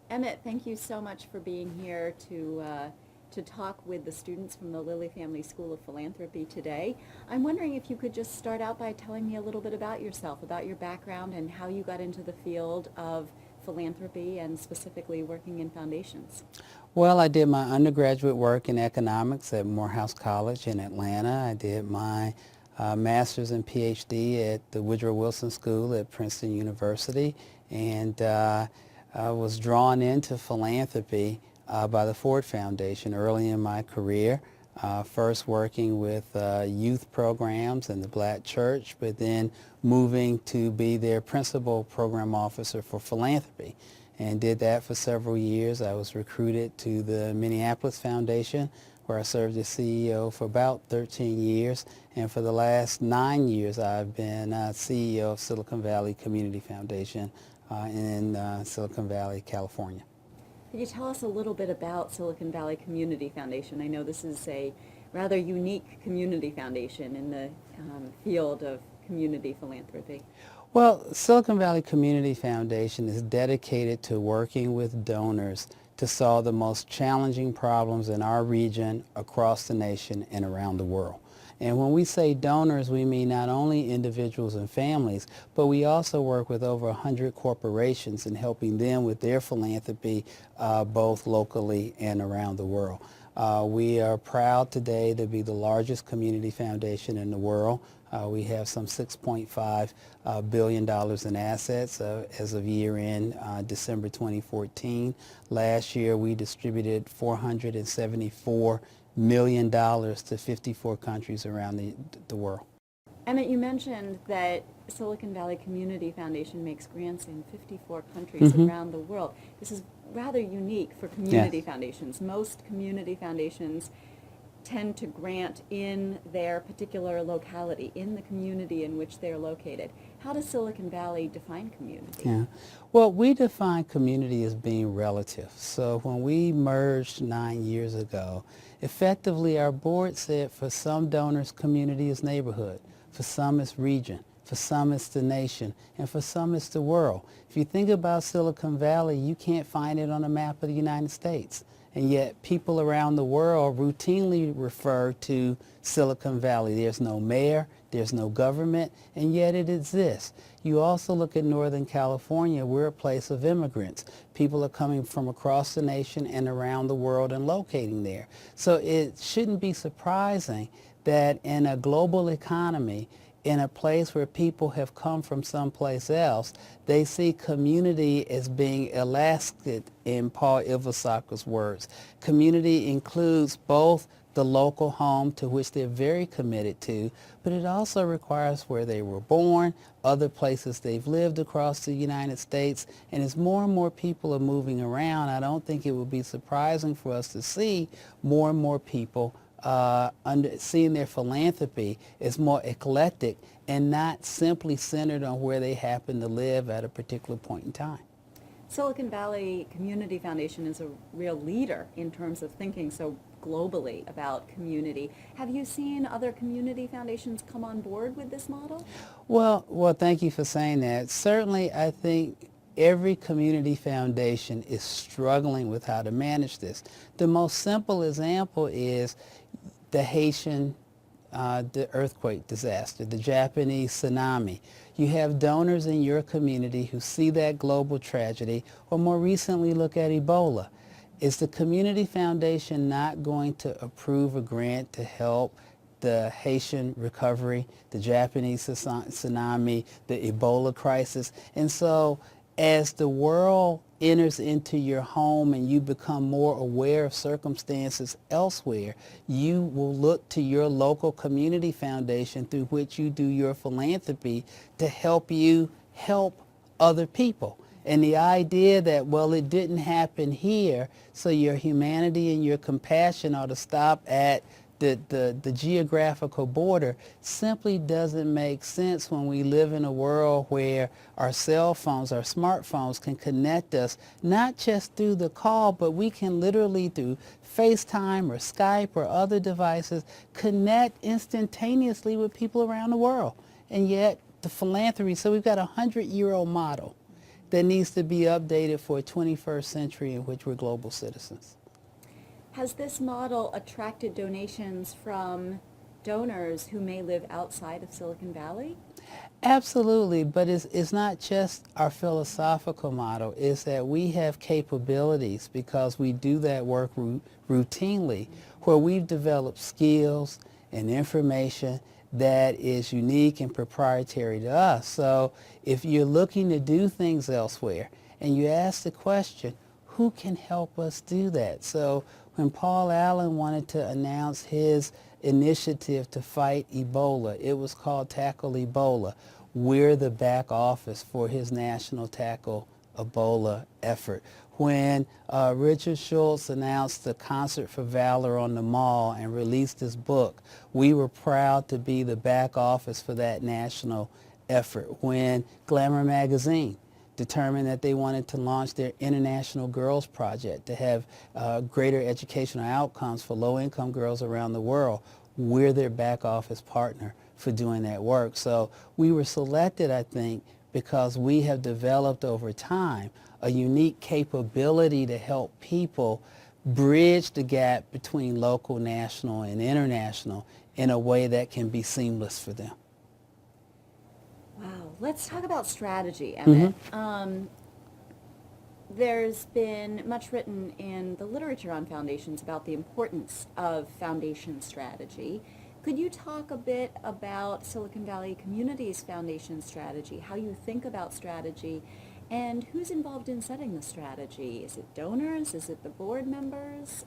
Emmett, thank you so much for being here to talk with the students from the Lilly Family School of Philanthropy today. I'm wondering if you could just start out by telling me a little bit about yourself, about your background and how you got into the field of philanthropy and specifically working in foundations. Well, I did my undergraduate work in economics at Morehouse College in Atlanta. I did my master's and PhD at the Woodrow Wilson School at Princeton University, and I was drawn into philanthropy by the Ford Foundation early in my career. First working with youth programs in the Black church, but then moving to be their principal program officer for philanthropy, and did that for several years. I was recruited to the Minneapolis Foundation, where I served as CEO for about 13 years, and for the last 9 years I've been CEO of Silicon Valley Community Foundation in Silicon Valley, California. Could you tell us a little bit about Silicon Valley Community Foundation? I know this is a rather unique community foundation in the field of community philanthropy. Well, Silicon Valley Community Foundation is dedicated to working with donors to solve the most challenging problems in our region, across the nation, and around the world. And when we say donors, we mean not only individuals and families, but we also work with over 100 corporations in helping them with their philanthropy, both locally and around the world. We are proud today to be the largest community foundation in the world. We have some $6.5 billion in assets as of year-end December 2014. Last year, we distributed $474 million to 54 countries around the world. Emmett, you mentioned that Silicon Valley Community Foundation makes grants in 54 countries around the world. This is rather unique for community foundations. Most community foundations tend to grant in their particular locality, in the community in which they're located. How does Silicon Valley define community? Yeah. Well, we define community as being relative. So when we merged 9 years ago, effectively our board said for some donors, community is neighborhood. For some, it's region. For some, it's the nation. And for some, it's the world. If you think about Silicon Valley, you can't find it on a map of the United States. And yet people around the world routinely refer to Silicon Valley. There's no mayor, there's no government, and yet it exists. You also look at Northern California, we're a place of immigrants. People are coming from across the nation and around the world and locating there. So it shouldn't be surprising that in a global economy, in a place where people have come from someplace else, they see community as being elastic, in Paul Ivasaka's words. Community includes both the local home, to which they're very committed to, but it also requires where they were born, other places they've lived across the United States, and as more and more people are moving around, I don't think it would be surprising for us to see more and more people seeing their philanthropy as more eclectic and not simply centered on where they happen to live at a particular point in time. Silicon Valley Community Foundation is a real leader in terms of thinking so globally about community. Have you seen other community foundations come on board with this model? Well, thank you for saying that. Certainly, I think every community foundation is struggling with how to manage this. The most simple example is the Haitian the earthquake disaster, the Japanese tsunami. You have donors in your community who see that global tragedy, or more recently look at Ebola. Is the community foundation not going to approve a grant to help the Haitian recovery, the Japanese tsunami, the Ebola crisis? And so as the world enters into your home and you become more aware of circumstances elsewhere, you will look to your local community foundation through which you do your philanthropy to help you help other people. And the idea that, well, it didn't happen here, so your humanity and your compassion ought to stop at the geographical border simply doesn't make sense when we live in a world where our cell phones, our smartphones can connect us not just through the call, but we can literally through FaceTime or Skype or other devices connect instantaneously with people around the world. And yet the philanthropy, so we've got a 100-year-old model that needs to be updated for a 21st century in which we're global citizens. Has this model attracted donations from donors who may live outside of Silicon Valley? Absolutely, but it's not just our philosophical model. It's that we have capabilities because we do that work routinely, where we've developed skills and information that is unique and proprietary to us. So if you're looking to do things elsewhere and you ask the question, who can help us do that? So when Paul Allen wanted to announce his initiative to fight Ebola, it was called Tackle Ebola. We're the back office for his national Tackle Ebola effort. When Richard Schultz announced the Concert for Valor on the Mall and released his book, we were proud to be the back office for that national effort. When Glamour magazine determined that they wanted to launch their International Girls Project to have greater educational outcomes for low-income girls around the world, we're their back office partner for doing that work. So we were selected, I think, because we have developed over time a unique capability to help people bridge the gap between local, national, and international in a way that can be seamless for them. Wow. Let's talk about strategy, Emmett. There's been much written in the literature on foundations about the importance of foundation strategy. Could you talk a bit about Silicon Valley Community's foundation strategy, how you think about strategy, and who's involved in setting the strategy? Is it donors? Is it the board members?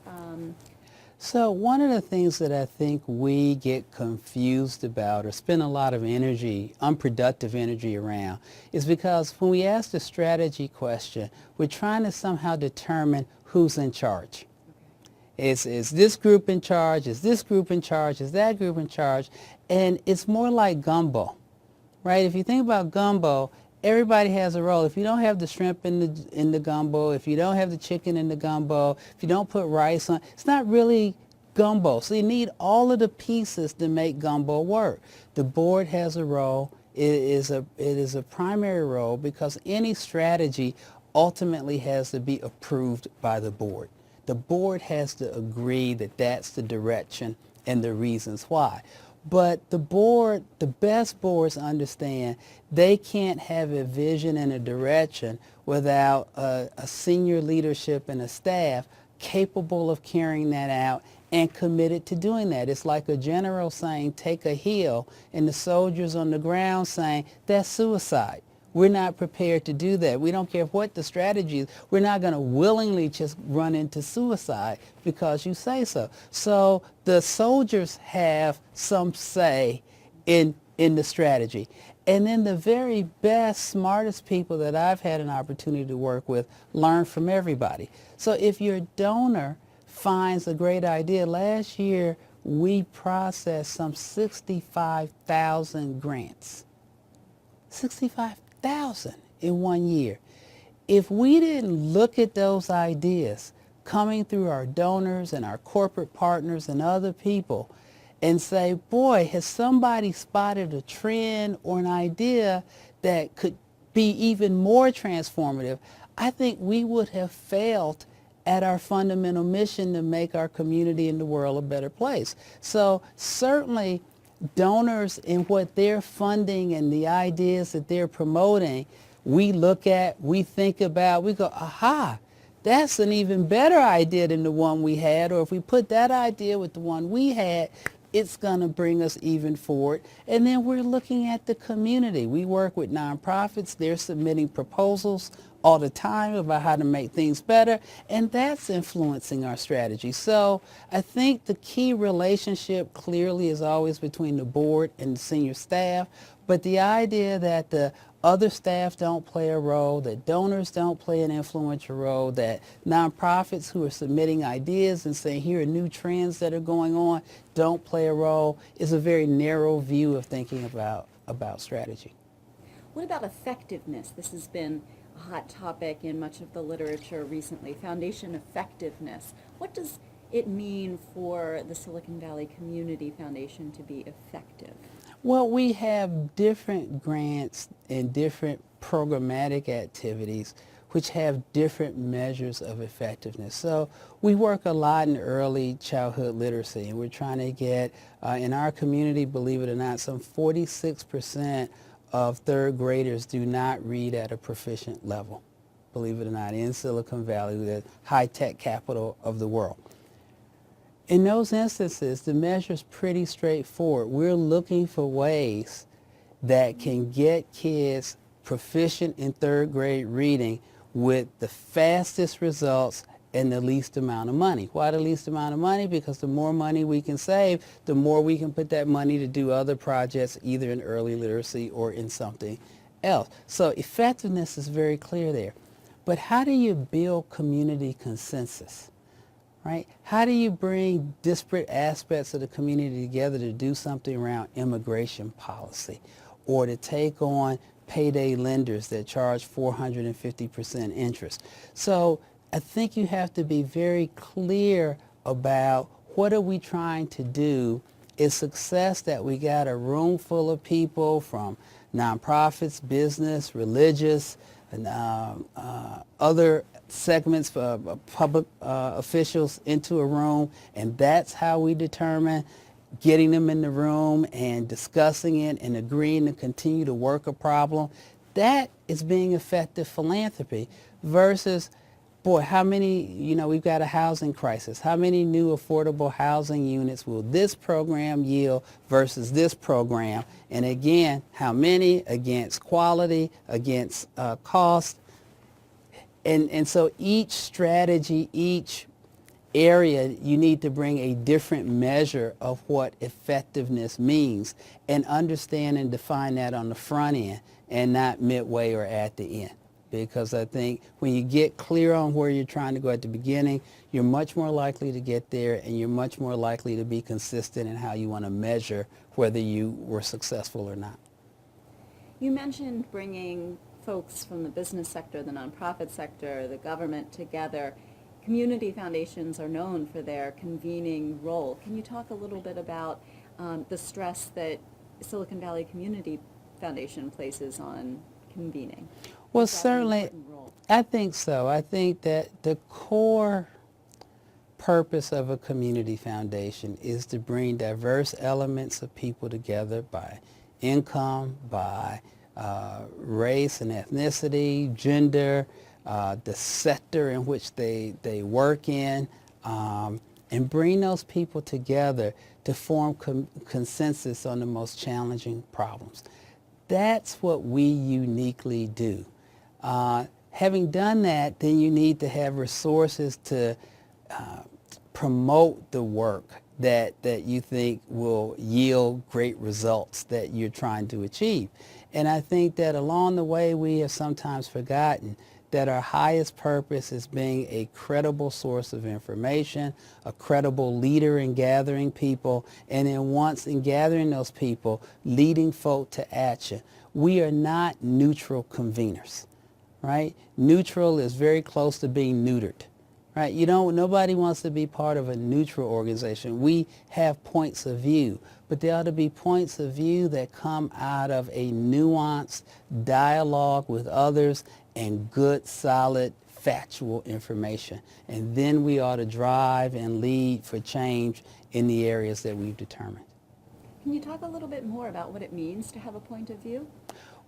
So one of the things that I think we get confused about or spend a lot of energy, unproductive energy around, is because when we ask the strategy question, we're trying to somehow determine who's in charge. Is this group in charge? Is this group in charge? Is that group in charge? And it's more like gumbo, right? If you think about gumbo, everybody has a role. If you don't have the shrimp in the gumbo, if you don't have the chicken in the gumbo, if you don't put rice on, it's not really gumbo. So you need all of the pieces to make gumbo work. The board has a role. It is a primary role because any strategy ultimately has to be approved by the board. The board has to agree that that's the direction and the reasons why. But the board, the best boards understand they can't have a vision and a direction without a senior leadership and a staff capable of carrying that out and committed to doing that. It's like a general saying, take a hill, and the soldiers on the ground saying, that's suicide. We're not prepared to do that. We don't care what the strategy is. We're not going to willingly just run into suicide because you say so. So the soldiers have some say in the strategy. And then the very best, smartest people that I've had an opportunity to work with learn from everybody. So if your donor finds a great idea, last year we processed some 65,000 grants. 65,000 in 1 year. If we didn't look at those ideas coming through our donors and our corporate partners and other people and say, boy, has somebody spotted a trend or an idea that could be even more transformative, I think we would have failed at our fundamental mission to make our community and the world a better place. So certainly donors and what they're funding and the ideas that they're promoting, we look at, we think about, we go, aha, that's an even better idea than the one we had, or if we put that idea with the one we had, it's going to bring us even forward. And then we're looking at the community. We work with nonprofits. They're submitting proposals all the time about how to make things better, and that's influencing our strategy. So I think the key relationship clearly is always between the board and the senior staff, but the idea that the other staff don't play a role, that donors don't play an influential role, that nonprofits who are submitting ideas and saying here are new trends that are going on don't play a role is a very narrow view of thinking about strategy. What about effectiveness? This has been a hot topic in much of the literature recently, foundation effectiveness. What does it mean for the Silicon Valley Community Foundation to be effective? Well, we have different grants and different programmatic activities which have different measures of effectiveness. So we work a lot in early childhood literacy, and we're trying to get, in our community, believe it or not, some 46% of third graders do not read at a proficient level, believe it or not, in Silicon Valley, the high-tech capital of the world. In those instances, the measure is pretty straightforward. We're looking for ways that can get kids proficient in third grade reading with the fastest results and the least amount of money. Why the least amount of money? Because the more money we can save, the more we can put that money to do other projects, either in early literacy or in something else. So effectiveness is very clear there. But how do you build community consensus? Right? How do you bring disparate aspects of the community together to do something around immigration policy, or to take on payday lenders that charge 450% interest? So I think you have to be very clear about what are we trying to do. Is success that we got a room full of people from nonprofits, business, religious, and other segments for public officials into a room, and that's how we determine getting them in the room and discussing it and agreeing to continue to work a problem? That is being effective philanthropy versus, boy, how many, we've got a housing crisis. How many new affordable housing units will this program yield versus this program? And again, how many against quality, against cost? And so each strategy, each area, you need to bring a different measure of what effectiveness means and understand and define that on the front end and not midway or at the end. Because I think when you get clear on where you're trying to go at the beginning, you're much more likely to get there, and you're much more likely to be consistent in how you want to measure whether you were successful or not. You mentioned bringing folks from the business sector, the nonprofit sector, the government together. Community foundations are known for their convening role. Can you talk a little bit about the stress that Silicon Valley Community Foundation places on convening? Well, certainly, I think so. I think that the core purpose of a community foundation is to bring diverse elements of people together by income, by race and ethnicity, gender, the sector in which they work in, and bring those people together to form consensus on the most challenging problems. That's what we uniquely do. Having done that, then you need to have resources to promote the work that you think will yield great results that you're trying to achieve. And I think that along the way, we have sometimes forgotten that our highest purpose is being a credible source of information, a credible leader in gathering people, and then once in gathering those people, leading folk to action. We are not neutral conveners, right? Neutral is very close to being neutered, right? Nobody wants to be part of a neutral organization. We have points of view, but there ought to be points of view that come out of a nuanced dialogue with others and good, solid, factual information. And then we ought to drive and lead for change in the areas that we've determined. Can you talk a little bit more about what it means to have a point of view?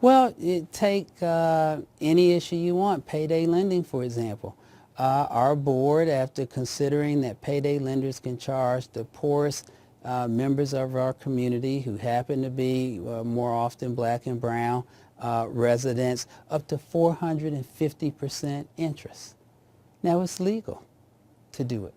Well, take any issue you want, payday lending, for example. Our board, after considering that payday lenders can charge the poorest members of our community, who happen to be more often black and brown residents, up to 450% interest. Now, it's legal to do it.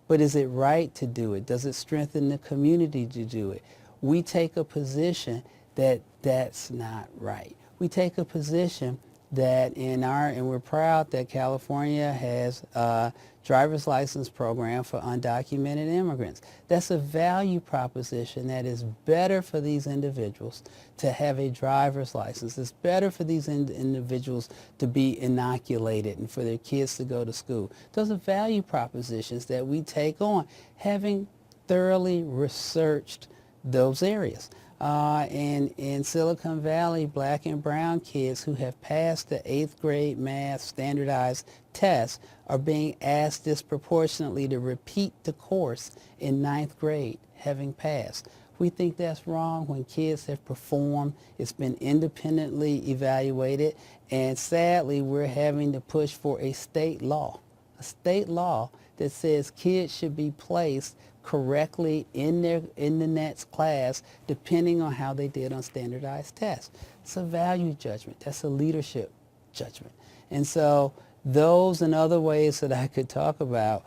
But is it right to do it? Does it strengthen the community to do it? We take a position that that's not right. We take a position that and we're proud that California has a driver's license program for undocumented immigrants. That's a value proposition that is better for these individuals to have a driver's license. It's better for these individuals to be inoculated and for their kids to go to school. Those are value propositions that we take on, having thoroughly researched those areas. And in Silicon Valley, black and brown kids who have passed the 8th grade math standardized test are being asked disproportionately to repeat the course in 9th grade, having passed. We think that's wrong when kids have performed. It's been independently evaluated, and sadly, we're having to push for a state law that says kids should be placed correctly in the next class depending on how they did on standardized tests. It's a value judgment. That's a leadership judgment. And so those and other ways that I could talk about,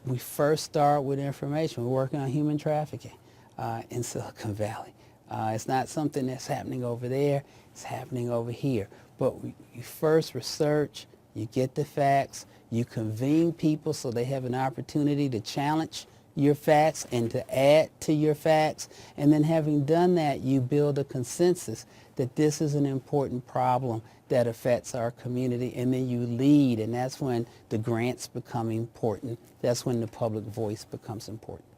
we first start with information. We're working on human trafficking in Silicon Valley. It's not something that's happening over there. It's happening over here. But you first research, you get the facts, you convene people so they have an opportunity to challenge your facts and to add to your facts. And then having done that, you build a consensus that this is an important problem that affects our community. And then you lead, and that's when the grants become important. That's when the public voice becomes important.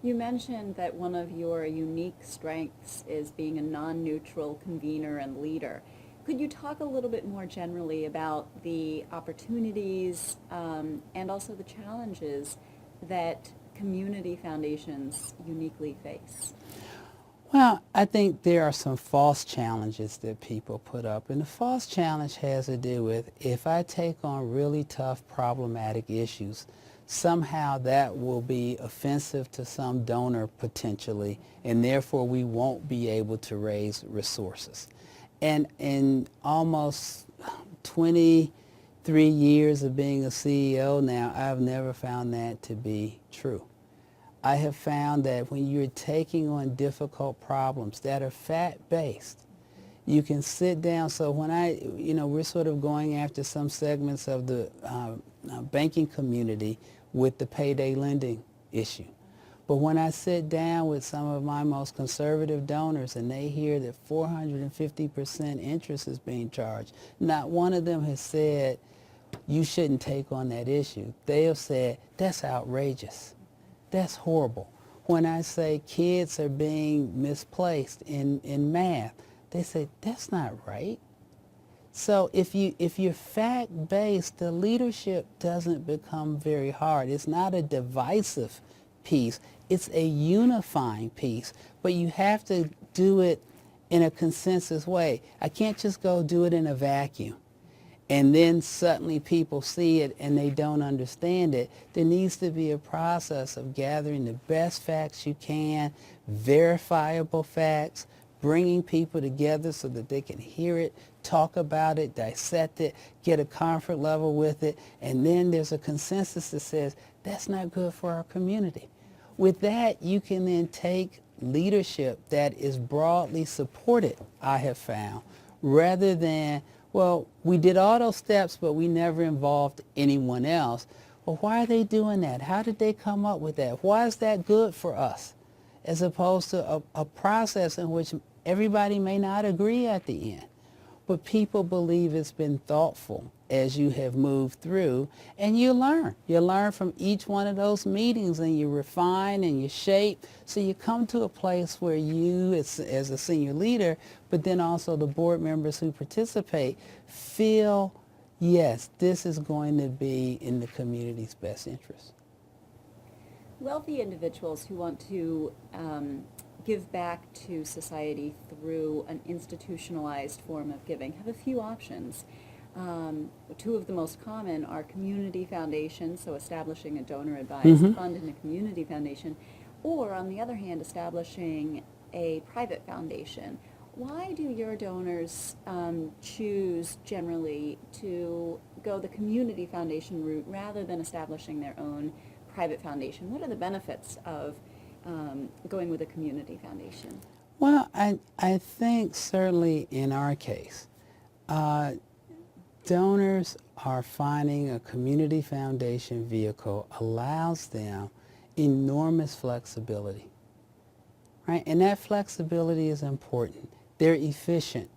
You mentioned that one of your unique strengths is being a non-neutral convener and leader. Could you talk a little bit more generally about the opportunities and also the challenges that community foundations uniquely face? Well, I think there are some false challenges that people put up. And the false challenge has to do with if I take on really tough, problematic issues, somehow that will be offensive to some donor potentially, and therefore we won't be able to raise resources. And in almost 23 years of being a CEO now, I've never found that to be true. I have found that when you're taking on difficult problems that are fact-based, you can sit down. So when we're sort of going after some segments of the banking community with the payday lending issue. But when I sit down with some of my most conservative donors and they hear that 450% interest is being charged, not one of them has said, you shouldn't take on that issue. They have said, that's outrageous. That's horrible. When I say kids are being misplaced in math, they say, that's not right. So if you're fact-based, the leadership doesn't become very hard. It's not a divisive piece. It's a unifying piece, but you have to do it in a consensus way. I can't just go do it in a vacuum and then suddenly people see it and they don't understand it. There needs to be a process of gathering the best facts you can, verifiable facts, bringing people together so that they can hear it, talk about it, dissect it, get a comfort level with it, and then there's a consensus that says, that's not good for our community. With that, you can then take leadership that is broadly supported, I have found, rather than, well, we did all those steps, but we never involved anyone else. Well, why are they doing that? How did they come up with that? Why is that good for us? As opposed to a process in which everybody may not agree at the end. But people believe it's been thoughtful as you have moved through, and you learn. You learn from each one of those meetings, and you refine and you shape. So you come to a place where you, as a senior leader, but then also the board members who participate, feel, yes, this is going to be in the community's best interest. Wealthy individuals who want to give back to society through an institutionalized form of giving have a few options. Two of the most common are community foundations, so establishing a donor-advised fund in a community foundation, or on the other hand, establishing a private foundation. Why do your donors choose generally to go the community foundation route rather than establishing their own private foundation? What are the benefits of going with a community foundation? Well, I think certainly in our case, donors are finding a community foundation vehicle allows them enormous flexibility, right? And that flexibility is important. They're efficient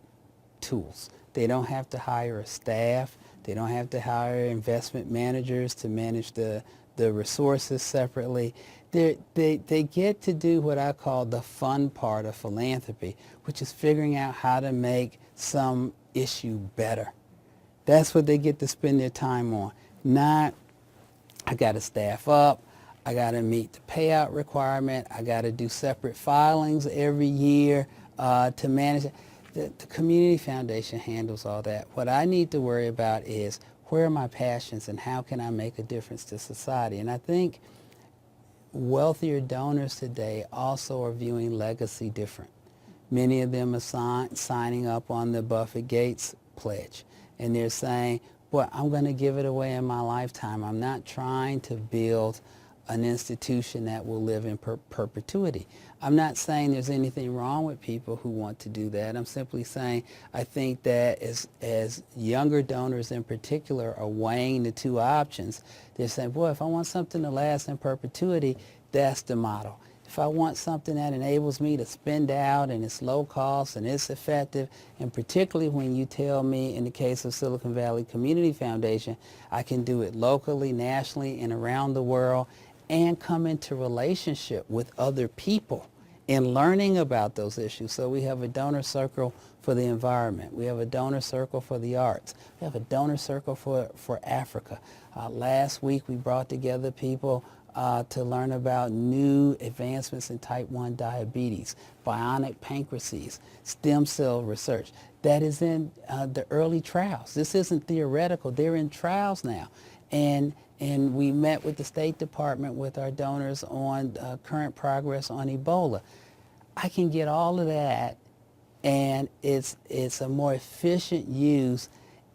tools. They don't have to hire a staff. They don't have to hire investment managers to manage the the resources separately. They get to do what I call the fun part of philanthropy, which is figuring out how to make some issue better. That's what they get to spend their time on. Not, I got to staff up, I got to meet the payout requirement, I got to do separate filings every year to manage it. The community foundation handles all that. What I need to worry about is where are my passions and how can I make a difference to society? And I think wealthier donors today also are viewing legacy different. Many of them are signing up on the Buffett Gates pledge, and they're saying, well, I'm going to give it away in my lifetime. I'm not trying to build an institution that will live in perpetuity. I'm not saying there's anything wrong with people who want to do that. I'm simply saying I think that as younger donors in particular are weighing the two options, they're saying, boy, if I want something to last in perpetuity, that's the model. If I want something that enables me to spend out and it's low cost and it's effective, and particularly when you tell me in the case of Silicon Valley Community Foundation, I can do it locally, nationally, and around the world, and come into relationship with other people in learning about those issues. So we have a donor circle for the environment. We have a donor circle for the arts. We have a donor circle for Africa. Last week we brought together people to learn about new advancements in type 1 diabetes, bionic pancreases, stem cell research. That is in the early trials. This isn't theoretical. They're in trials now. And we met with the State Department with our donors on current progress on Ebola. I can get all of that, and it's a more efficient use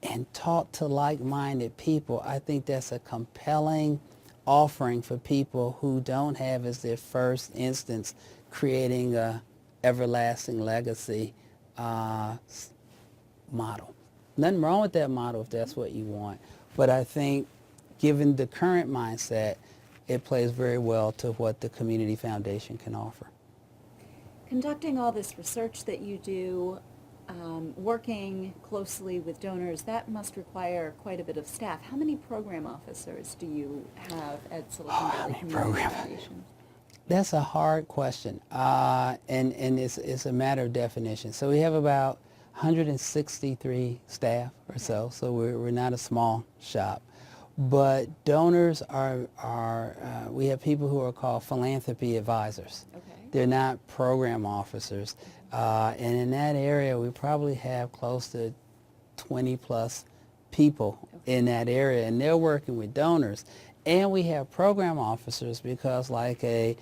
and taught to like-minded people. I think that's a compelling offering for people who don't have as their first instance creating a everlasting legacy model. Nothing wrong with that model if that's what you want, but I think given the current mindset, it plays very well to what the Community Foundation can offer. Conducting all this research that you do, working closely with donors, that must require quite a bit of staff. How many program officers do you have at Silicon Valley Community Foundation? That's a hard question, and it's a matter of definition. So we have about 163 staff or so we're not a small shop. But donors we have people who are called philanthropy advisors. Okay. They're not program officers. And in that area, we probably have close to 20 plus people in that area, and they're working with donors. And we have program officers because like a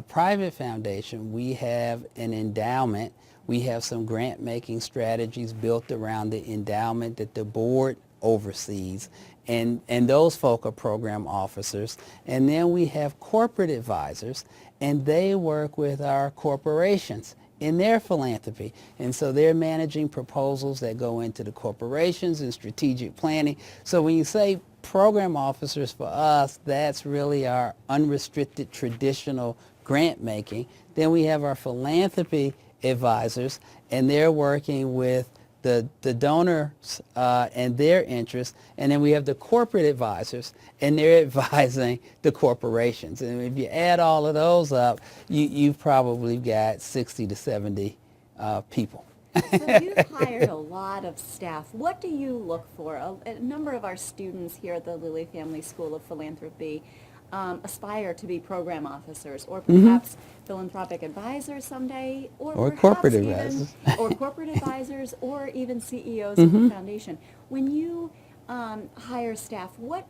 private foundation, we have an endowment. We have some grant-making strategies built around the endowment that the board oversees. And those folk are program officers. And then we have corporate advisors, and they work with our corporations in their philanthropy. And so they're managing proposals that go into the corporations and strategic planning. So when you say program officers for us, that's really our unrestricted traditional grant making. Then we have our philanthropy advisors, and they're working with the donors and their interests, and then we have the corporate advisors, and they're advising the corporations. And if you add all of those up, you've probably got 60 to 70 people. So you've hired a lot of staff. What do you look for? A number of our students here at the Lilly Family School of Philanthropy aspire to be program officers, or perhaps philanthropic advisors someday, or corporate even, advisors, or corporate advisors, or even CEOs of the foundation. When you hire staff, what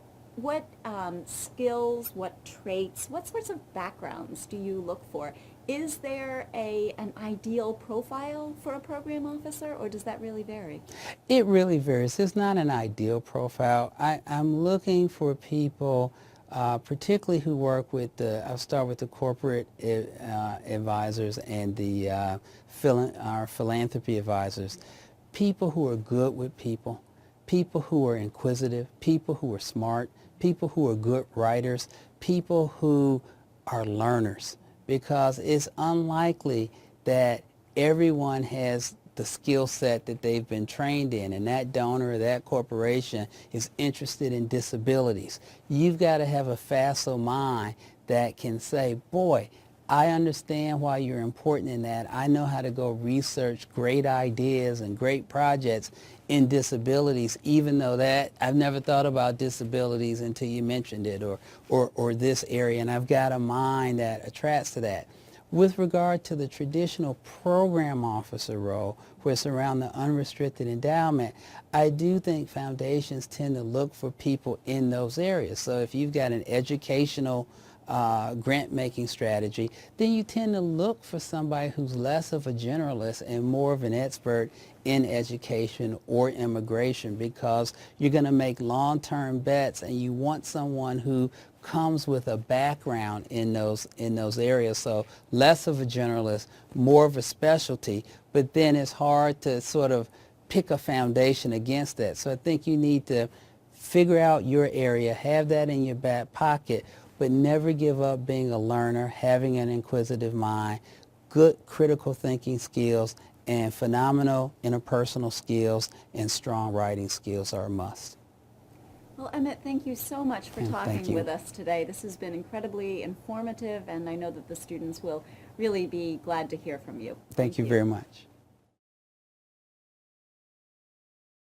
skills, what traits, what sorts of backgrounds do you look for? Is there an ideal profile for a program officer, or does that really vary? It really varies. It's not an ideal profile. I'm looking for people particularly who work with I'll start with the corporate advisors and our philanthropy advisors, people who are good with people who are inquisitive, people who are smart, people who are good writers, people who are learners, because it's unlikely that everyone has the skill set that they've been trained in, and that donor or that corporation is interested in disabilities. You've got to have a facile mind that can say, boy, I understand why you're important in that. I know how to go research great ideas and great projects in disabilities, even though that I've never thought about disabilities until you mentioned it, or this area, and I've got a mind that attracts to that. With regard to the traditional program officer role, where it's around the unrestricted endowment, I do think foundations tend to look for people in those areas. So if you've got an educational grant-making strategy, then you tend to look for somebody who's less of a generalist and more of an expert in education or immigration, because you're going to make long-term bets and you want someone who comes with a background in those areas. So less of a generalist, more of a specialty, but then it's hard to sort of pick a foundation against that. So I think you need to figure out your area, have that in your back pocket, but never give up being a learner, having an inquisitive mind, good critical thinking skills, and phenomenal interpersonal skills and strong writing skills are a must. Well, Emmett, thank you so much for Thank talking you. with us today. This has been incredibly informative, and I know that the students will really be glad to hear from you. Thank you very much.